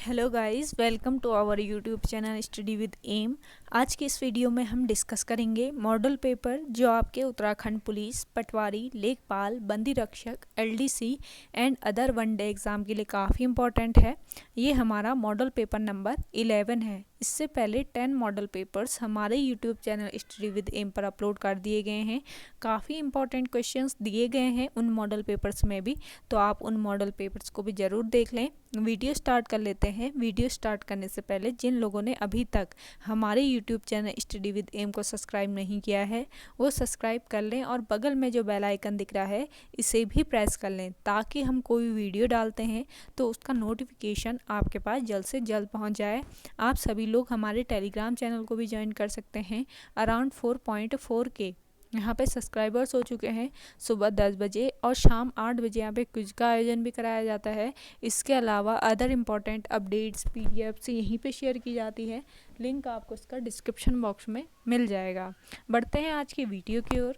Hello guys, welcome to our YouTube channel study with M. आज के इस video में हम डिस्कस करेंगे मॉडल पेपर जो आपके उत्तराखंड पुलिस, पटवारी, लेखपाल, बंदी रक्षक, LDC and other one day exam के लिए काफ़ी इंपॉर्टेंट है। ये हमारा मॉडल पेपर नंबर 11 है। इससे पहले 10 मॉडल पेपर्स हमारे YouTube channel study with M पर अपलोड कर दिए गए हैं। काफ़ी इंपॉर्टेंट क्वेश्चंस दिए गए हैं उन मॉडल पेपर्स में भी, तो आप उन मॉडल पेपर्स को भी ज़रूर देख लें। वीडियो स्टार्ट कर लेते हैं। वीडियो स्टार्ट करने से पहले जिन लोगों ने अभी तक हमारे YouTube channel study with M को सब्सक्राइब नहीं किया है वो सब्सक्राइब कर लें और बगल में जो बेल आइकन दिख रहा है इसे भी प्रेस कर लें ताकि हम कोई वीडियो डालते हैं तो उसका नोटिफिकेशन आपके पास जल्द से जल्द पहुंच जाए। आप सभी लोग हमारे टेलीग्राम चैनल को भी ज्वाइन कर सकते हैं। अराउंड 4.4 के यहाँ पे सब्सक्राइबर्स हो चुके हैं। सुबह 10 बजे और शाम 8 बजे यहाँ पे क्विज का आयोजन भी कराया जाता है। इसके अलावा अदर इम्पॉर्टेंट अपडेट्स पीडीएफ्स यहीं पे शेयर की जाती है। लिंक आपको इसका डिस्क्रिप्शन बॉक्स में मिल जाएगा। बढ़ते हैं आज की वीडियो की ओर।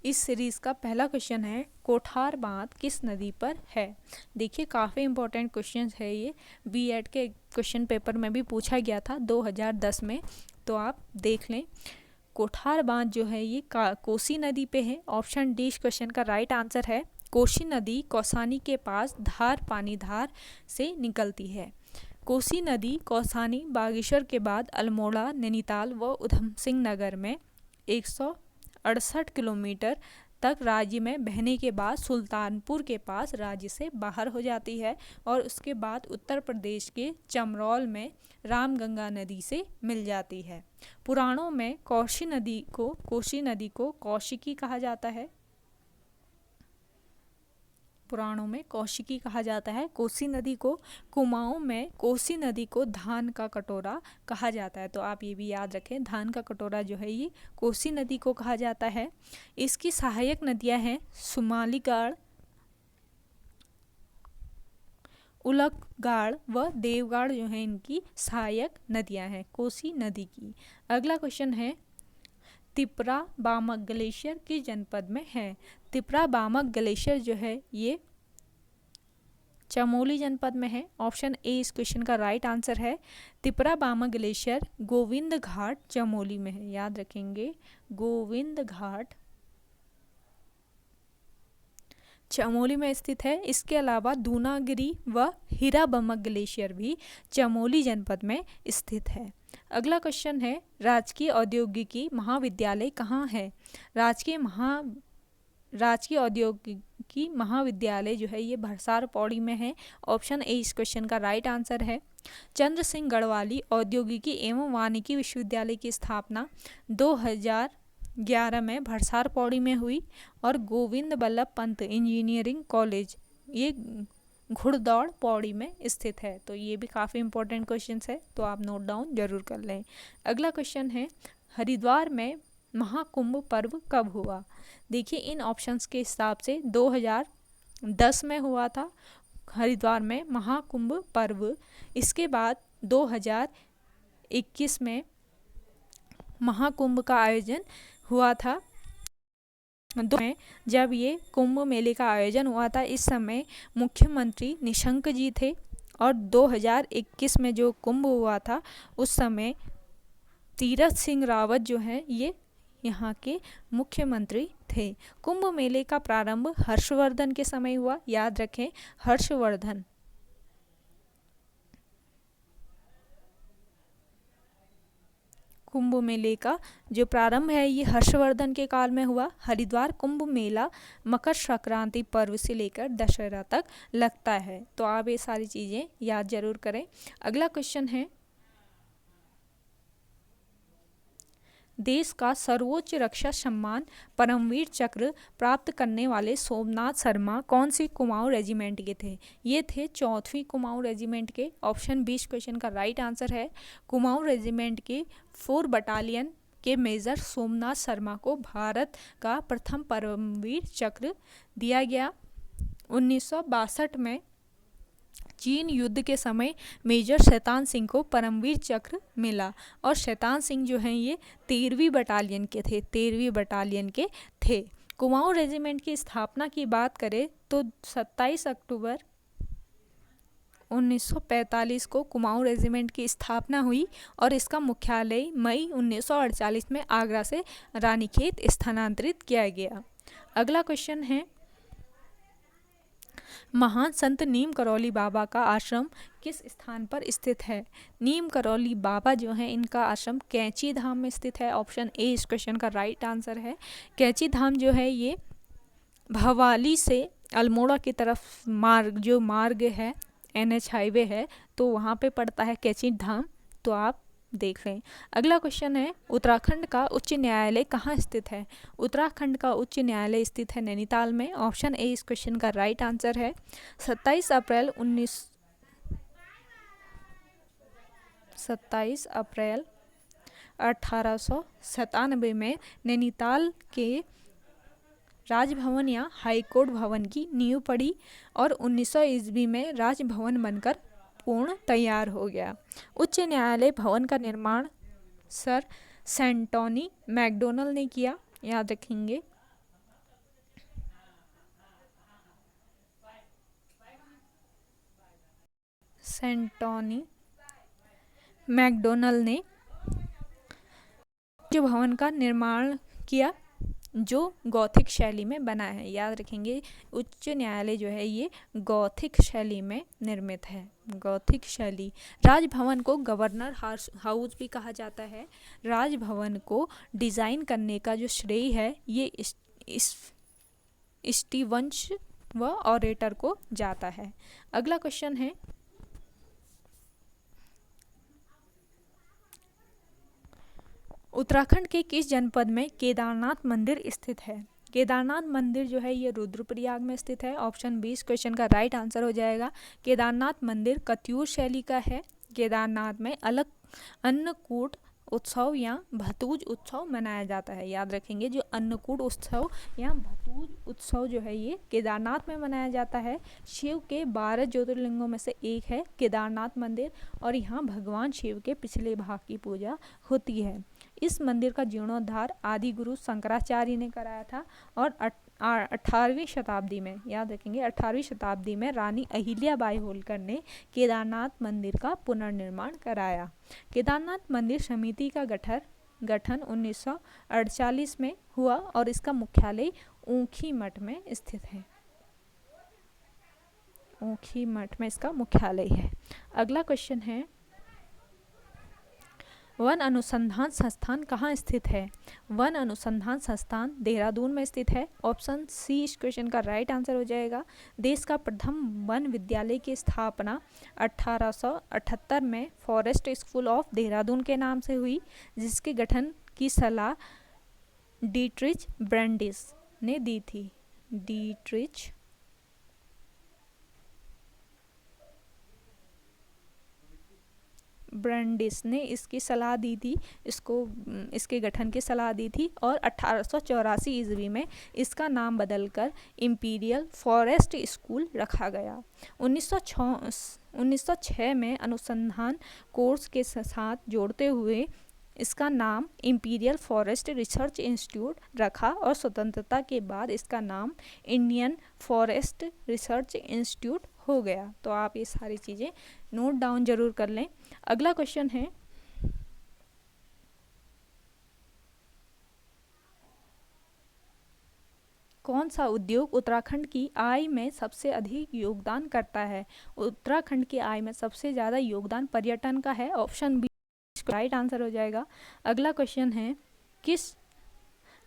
इस सीरीज़ का पहला क्वेश्चन है, कोठार बांध किस नदी पर है। देखिए काफ़ी इंपॉर्टेंट क्वेश्चन है ये। बीएड के क्वेश्चन पेपर में भी पूछा गया था 2010 में, तो आप देख लें। कोठार बांध जो है ये कोसी नदी पे है। ऑप्शन डी इस क्वेश्चन का राइट आंसर है। कोसी नदी कौसानी के पास धार पानीधार से निकलती है। कोसी नदी कौसानी बागेश्वर के बाद अल्मोड़ा, नैनीताल व उधम सिंह नगर में 168 किलोमीटर तक राज्य में बहने के बाद सुल्तानपुर के पास राज्य से बाहर हो जाती है और उसके बाद उत्तर प्रदेश के चमरौल में रामगंगा नदी से मिल जाती है। पुराणों में कोसी नदी को कौशिकी कहा जाता है। पुराणों में कौशिकी कहा जाता है। कोसी नदी को कुमाऊं में कोसी नदी को धान का कटोरा कहा जाता है। तो आप ये भी याद रखें, धान का कटोरा जो है ये कोसी नदी को कहा जाता है। इसकी सहायक नदियां हैं सुमालीगाड़, उलकगाड़ व देवगाड़ जो है इनकी सहायक नदियां हैं कोसी नदी की। अगला क्वेश्चन है, तिपरा बामक ग्लेशियर किस जनपद में है। तिपरा बामक ग्लेशियर जो है ये चमोली जनपद में है। ऑप्शन ए इस क्वेश्चन का राइट आंसर है। तिपरा बामक ग्लेशियर गोविंद घाट चमोली में है। याद रखेंगे, गोविंद घाट चमोली में स्थित है। इसके अलावा दूनागिरी व हीरा बमक ग्लेशियर भी चमोली जनपद में स्थित है। अगला क्वेश्चन है, राजकीय औद्योगिकी महाविद्यालय कहाँ है। राजकीय औद्योगिकी महाविद्यालय जो है ये भरसार पौड़ी में है। ऑप्शन ए इस क्वेश्चन का राइट आंसर है। चंद्र सिंह गढ़वाली औद्योगिकी एवं वानिकी विश्वविद्यालय की स्थापना 2011 में भरसार पौड़ी में हुई और गोविंद बल्लभ पंत इंजीनियरिंग कॉलेज ये घुड़दौड़ पौड़ी में स्थित है। तो ये भी काफ़ी इंपॉर्टेंट क्वेश्चन है, तो आप नोट डाउन जरूर कर लें। अगला क्वेश्चन है, हरिद्वार में महाकुंभ पर्व कब हुआ। देखिए इन ऑप्शंस के हिसाब से 2010 में हुआ था हरिद्वार में महाकुंभ पर्व। इसके बाद 2021 में महाकुंभ का आयोजन हुआ था। जब ये कुंभ मेले का आयोजन हुआ था इस समय मुख्यमंत्री निशंक जी थे और 2021 में जो कुंभ हुआ था उस समय तीरथ सिंह रावत जो हैं ये यहाँ के मुख्यमंत्री थे। कुंभ मेले का प्रारंभ हर्षवर्धन के समय हुआ। याद रखें, हर्षवर्धन। कुंभ मेले का जो प्रारंभ है ये हर्षवर्धन के काल में हुआ। हरिद्वार कुंभ मेला मकर संक्रांति पर्व से लेकर दशहरा तक लगता है। तो आप ये सारी चीज़ें याद जरूर करें। अगला क्वेश्चन है, देश का सर्वोच्च रक्षा सम्मान परमवीर चक्र प्राप्त करने वाले सोमनाथ शर्मा कौन सी कुमाऊं रेजिमेंट के थे। ये थे 4वीं कुमाऊं रेजिमेंट के। ऑप्शन 20 क्वेश्चन का राइट आंसर है। कुमाऊं रेजिमेंट के 4 बटालियन के मेजर सोमनाथ शर्मा को भारत का प्रथम परमवीर चक्र दिया गया। 1962 में चीन युद्ध के समय मेजर शैतान सिंह को परमवीर चक्र मिला और शैतान सिंह जो हैं ये 13वीं बटालियन के थे। कुमाऊं रेजिमेंट की स्थापना की बात करें तो 27 अक्टूबर 1945 को कुमाऊं रेजिमेंट की स्थापना हुई और इसका मुख्यालय मई 1948 में आगरा से रानीखेत स्थानांतरित किया गया। अगला क्वेश्चन है, महान संत नीम करौली बाबा का आश्रम किस स्थान पर स्थित है? नीम करौली बाबा जो है इनका आश्रम कैंची धाम में स्थित है। ऑप्शन ए इस क्वेश्चन का राइट आंसर है। कैंची धाम जो है ये भवाली से अल्मोड़ा की तरफ मार्ग है, NH हाईवे है, तो वहाँ पे पड़ता है कैंची धाम, तो आप देख लें। अगला क्वेश्चन है, उत्तराखंड का उच्च न्यायालय कहाँ स्थित है? उत्तराखंड का उच्च न्यायालय स्थित है नैनीताल में। ऑप्शन ए इस क्वेश्चन का राइट आंसर है। 27 अप्रैल 1897 में नैनीताल के राजभवन या हाईकोर्ट भवन की नींव पड़ी और 1900 ईस्वी में राजभवन बनकर पूर्ण तैयार हो गया। उच्च न्यायालय भवन का निर्माण सर सेंटोनी मैकडोनल ने किया, याद रखेंगे। सेंटोनी मैकडोनल ने जो भवन का निर्माण किया जो गॉथिक शैली में बना है, याद रखेंगे। उच्च न्यायालय जो है ये गॉथिक शैली में निर्मित है, गॉथिक शैली। राजभवन को गवर्नर हाउस भी कहा जाता है। राजभवन को डिज़ाइन करने का जो श्रेय है ये स्टीवंस व ऑरेटर को जाता है। अगला क्वेश्चन है, उत्तराखंड के किस जनपद में केदारनाथ मंदिर स्थित है? केदारनाथ मंदिर जो है ये रुद्रप्रयाग में स्थित है। ऑप्शन बी इस क्वेश्चन का राइट आंसर हो जाएगा। केदारनाथ मंदिर कत्यूर शैली का है। केदारनाथ में अलग अन्नकूट उत्सव या भतूज उत्सव मनाया जाता है, याद रखेंगे। जो अन्नकूट उत्सव या भतूज उत्सव जो है ये केदारनाथ में मनाया जाता है। शिव के 12 ज्योतिर्लिंगों में से एक है केदारनाथ मंदिर और यहाँ भगवान शिव के पिछले भाग की पूजा होती है। इस मंदिर का जीर्णोद्धार आदि गुरु शंकराचार्य ने कराया था और 18वीं शताब्दी में, याद रखेंगे, 18वीं शताब्दी में रानी अहिल्याबाई होलकर ने केदारनाथ मंदिर का पुनर्निर्माण कराया। केदारनाथ मंदिर समिति का गठन 1948 में हुआ और इसका मुख्यालय ऊखी मठ में स्थित है। ऊखी मठ में इसका मुख्यालय है। अगला क्वेश्चन है, वन अनुसंधान संस्थान कहाँ स्थित है? वन अनुसंधान संस्थान देहरादून में स्थित है। ऑप्शन सी इस क्वेश्चन का राइट आंसर हो जाएगा। देश का प्रथम वन विद्यालय की स्थापना 1878 में फॉरेस्ट स्कूल ऑफ देहरादून के नाम से हुई, जिसके गठन की सलाह डीट्रिच ब्रैंडिस ने दी थी। डीट्रिच ब्रैंडिस ने इसकी सलाह दी थी, इसके गठन की सलाह दी थी और 1884 ईस्वी में इसका नाम बदलकर इंपीरियल फॉरेस्ट स्कूल रखा गया। 1906 में अनुसंधान कोर्स के साथ जोड़ते हुए इसका नाम इंपीरियल फॉरेस्ट रिसर्च इंस्टीट्यूट रखा और स्वतंत्रता के बाद इसका नाम इंडियन फॉरेस्ट रिसर्च इंस्टीट्यूट हो गया। तो आप ये सारी चीज़ें नोट डाउन जरूर कर लें। अगला क्वेश्चन है, कौन सा उद्योग उत्तराखंड की आय में सबसे अधिक योगदान करता है? उत्तराखंड की आय में सबसे ज़्यादा योगदान पर्यटन का है। ऑप्शन बी राइट आंसर हो जाएगा। अगला क्वेश्चन है, किस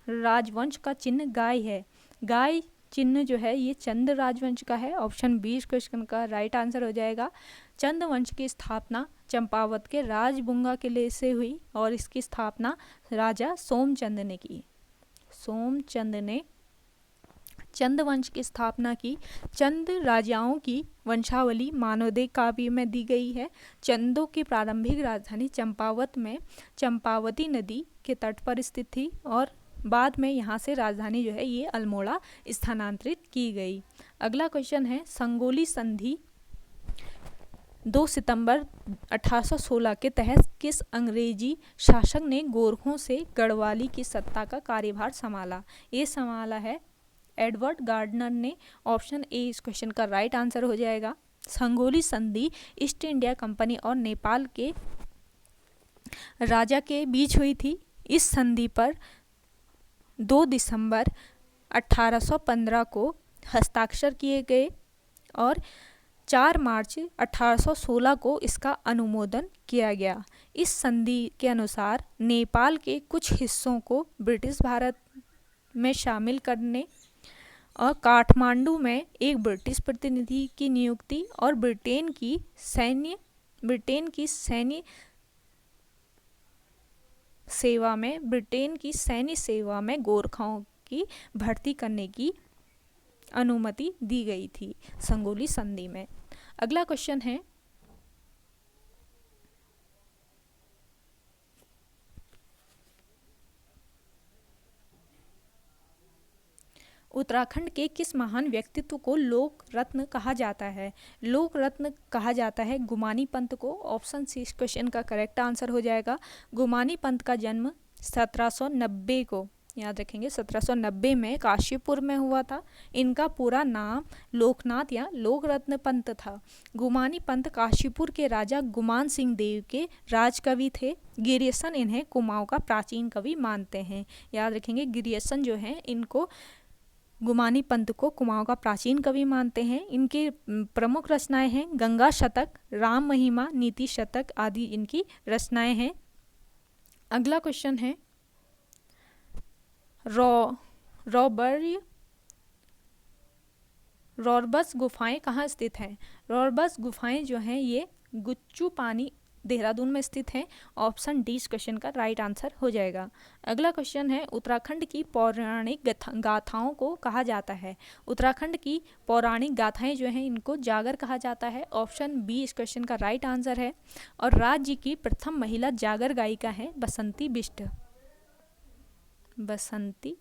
राजवंश का चिन्ह गाय है? गाय चिन्ह जो है ये चंद राजवंश का है। ऑप्शन बी इस क्वेश्चन का राइट आंसर हो जाएगा। चंद वंश की स्थापना चंपावत के राजबुंगा किले से हुई और इसकी स्थापना राजा सोमचंद ने की। सोमचंद ने चंद वंश की स्थापना की। चंद राजाओं की वंशावली मानवदेव काव्य में दी गई है। चंदों की प्रारंभिक राजधानी चंपावत में चंपावती नदी के तट पर स्थित थी और बाद में यहाँ से राजधानी जो है ये अल्मोड़ा स्थानांतरित की गई। अगला क्वेश्चन है, संगोली संधि 2 सितंबर 1816 के तहत किस अंग्रेजी शासक ने गोरखों से गढ़वाली की सत्ता का कार्यभार संभाला? ये संभाला है एडवर्ड गार्डनर ने। ऑप्शन ए इस क्वेश्चन का राइट आंसर हो जाएगा। संगोली संधि ईस्ट इंडिया कंपनी और नेपाल के राजा के बीच हुई थी। इस संधि पर 2 दिसंबर 1815 को हस्ताक्षर किए गए और 4 मार्च 1816 को इसका अनुमोदन किया गया। इस संधि के अनुसार नेपाल के कुछ हिस्सों को ब्रिटिश भारत में शामिल करने और काठमांडू में एक ब्रिटिश प्रतिनिधि की नियुक्ति और ब्रिटेन की सैन्य सेवा में गोरखाओं की भर्ती करने की अनुमति दी गई थी संगोली संधि में। अगला क्वेश्चन है, उत्तराखंड के किस महान व्यक्तित्व को लोक रत्न कहा जाता है? लोक रत्न कहा जाता है गुमानी पंत को। ऑप्शन सी इस क्वेश्चन का करेक्ट आंसर हो जाएगा। गुमानी पंत का जन्म 1790 को, याद रखेंगे 1790 में काशीपुर में हुआ था। इनका पूरा नाम लोकनाथ या लोक रत्न पंत था। गुमानी पंत काशीपुर के राजा गुमान सिंह देव के राजकवि थे। गिरियसन इन्हें कुमाऊं का प्राचीन कवि मानते हैं। याद रखेंगे गिरियसन जो है इनको गुमानी पंत को कुमाऊं का प्राचीन कवि मानते हैं। इनकी प्रमुख रचनाएं हैं गंगा शतक, राम महिमा, नीति शतक आदि इनकी रचनाएं हैं। अगला क्वेश्चन है, रॉबर्स गुफाएं कहाँ स्थित हैं? रॉबर्स गुफाएं जो हैं ये गुच्चू पानी देहरादून में स्थित है। ऑप्शन डी इस क्वेश्चन का राइट आंसर हो जाएगा। अगला क्वेश्चन है, उत्तराखंड की पौराणिक गाथाओं को कहा जाता है? उत्तराखंड की पौराणिक गाथाएं जो हैं इनको जागर कहा जाता है। ऑप्शन बी इस क्वेश्चन का राइट आंसर है। और राज्य की प्रथम महिला जागर गायिका है बसंती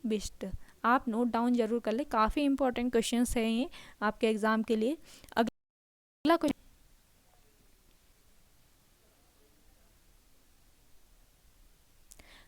बिष्ट। आप नोट डाउन जरूर कर ले, काफ़ी इंपॉर्टेंट क्वेश्चन हैं ये आपके एग्जाम के लिए। अगला क्वेश्चन,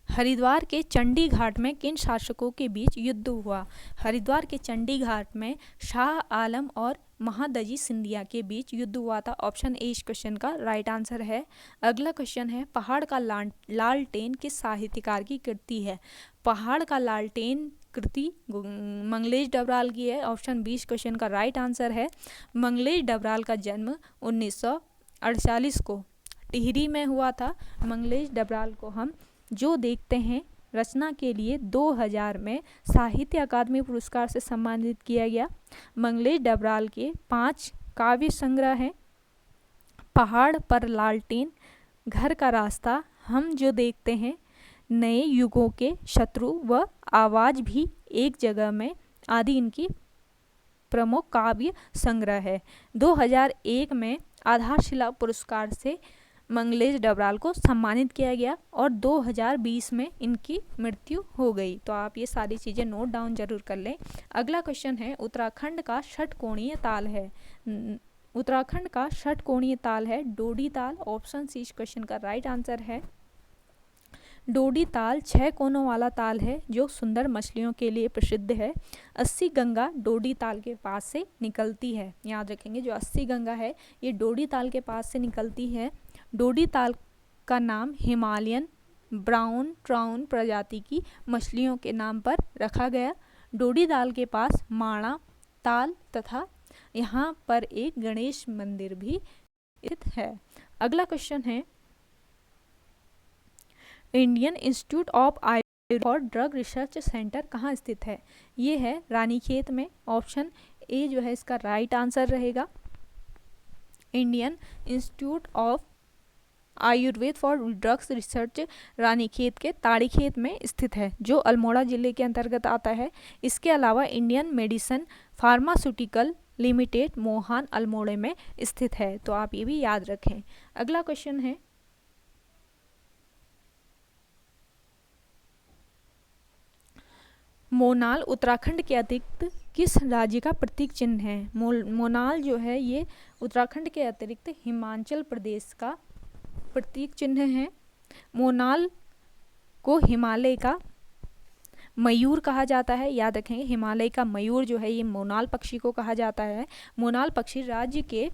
हरिद्वार के चंडी घाट में किन शासकों के बीच युद्ध हुआ? हरिद्वार के चंडी घाट में शाह आलम और महादजी सिंधिया के बीच युद्ध हुआ था। ऑप्शन ए इस क्वेश्चन का राइट आंसर है। अगला क्वेश्चन है, पहाड़ का लालटेन किस साहित्यकार की कृति है? पहाड़ का लालटेन कृति मंगलेश डबराल की है। ऑप्शन बी इस क्वेश्चन का राइट आंसर है। मंगलेश डबराल का जन्म 1948 को टिहरी में हुआ था। मंगलेश डबराल को हम जो देखते हैं रचना के लिए 2000 में साहित्य अकादमी पुरस्कार से सम्मानित किया गया। मंगलेश डबराल के 5 काव्य संग्रह हैं, पहाड़ पर लालटेन, घर का रास्ता, हम जो देखते हैं, नए युगों के शत्रु व आवाज भी एक जगह में आदि इनकी प्रमुख काव्य संग्रह है। 2001 में आधारशिला पुरस्कार से मंगलेश डबराल को सम्मानित किया गया और 2020 में इनकी मृत्यु हो गई। तो आप ये सारी चीज़ें नोट डाउन जरूर कर लें। अगला क्वेश्चन है, उत्तराखंड का षटकोणीय ताल है? उत्तराखंड का षटकोणीय ताल है डोडी ताल। ऑप्शन सी इस क्वेश्चन का राइट आंसर है। डोडी ताल 6 कोनों वाला ताल है जो सुंदर मछलियों के लिए प्रसिद्ध है। 80 गंगा डोडी ताल के पास से निकलती है। याद रखेंगे जो 80 गंगा है ये डोडी ताल के पास से निकलती है। डोडी ताल का नाम हिमालयन ब्राउन ट्राउन प्रजाति की मछलियों के नाम पर रखा गया। डोडी ताल के पास माणा ताल तथा यहाँ पर एक गणेश मंदिर भी स्थित है। अगला क्वेश्चन है, इंडियन इंस्टीट्यूट ऑफ आयुर्वेद और ड्रग रिसर्च सेंटर कहाँ स्थित है? ये है रानीखेत में। ऑप्शन ए जो है इसका राइट आंसर रहेगा। Indian institute of Ayurveda for drugs research Ranikhet के ताड़ीखेत में स्थित है जो अल्मोड़ा जिले के अंतर्गत आता है। इसके अलावा Indian Medicine Pharmaceutical Limited Mohan अल्मोड़े में स्थित है। तो आप ये भी याद रखें। अगला क्वेश्चन है, मोनाल उत्तराखंड के अतिरिक्त किस राज्य का प्रतीक चिन्ह है? मोनाल जो है ये उत्तराखंड के अतिरिक्त हिमाचल प्रदेश का प्रतीक चिन्ह है। मोनाल को हिमालय का मयूर कहा जाता है। याद रखेंगे हिमालय का मयूर जो है ये मोनाल पक्षी को कहा जाता है। मोनाल पक्षी राज्य के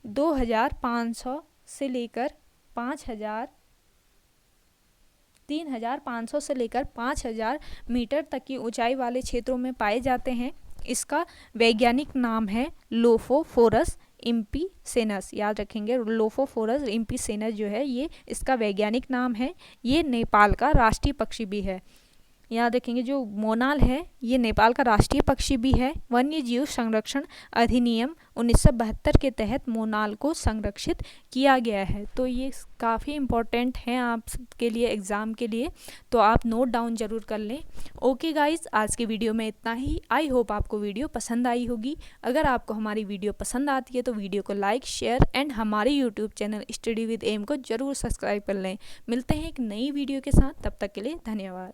2500 से लेकर 3500 से लेकर 5000 मीटर तक की ऊंचाई वाले क्षेत्रों में पाए जाते हैं। इसका वैज्ञानिक नाम है लोफोफोरस इम्पीसेनस। याद रखेंगे, लोफोफोरस इम्पीसेनस जो है ये इसका वैज्ञानिक नाम है। ये नेपाल का राष्ट्रीय पक्षी भी है। याद रखेंगे, जो मोनाल है ये नेपाल का राष्ट्रीय पक्षी भी है। वन्य जीव संरक्षण अधिनियम 1972 के तहत मोनाल को संरक्षित किया गया है। तो ये काफ़ी इम्पोर्टेंट है आपके लिए, एग्ज़ाम के लिए, तो आप नोट डाउन ज़रूर कर लें। ओके गाइस, आज की वीडियो में इतना ही। आई होप आपको वीडियो पसंद आई होगी। अगर आपको हमारी वीडियो पसंद आती है तो वीडियो को लाइक, शेयर एंड हमारे YouTube channel study with M को ज़रूर सब्सक्राइब कर लें। मिलते हैं एक नई वीडियो के साथ, तब तक के लिए धन्यवाद।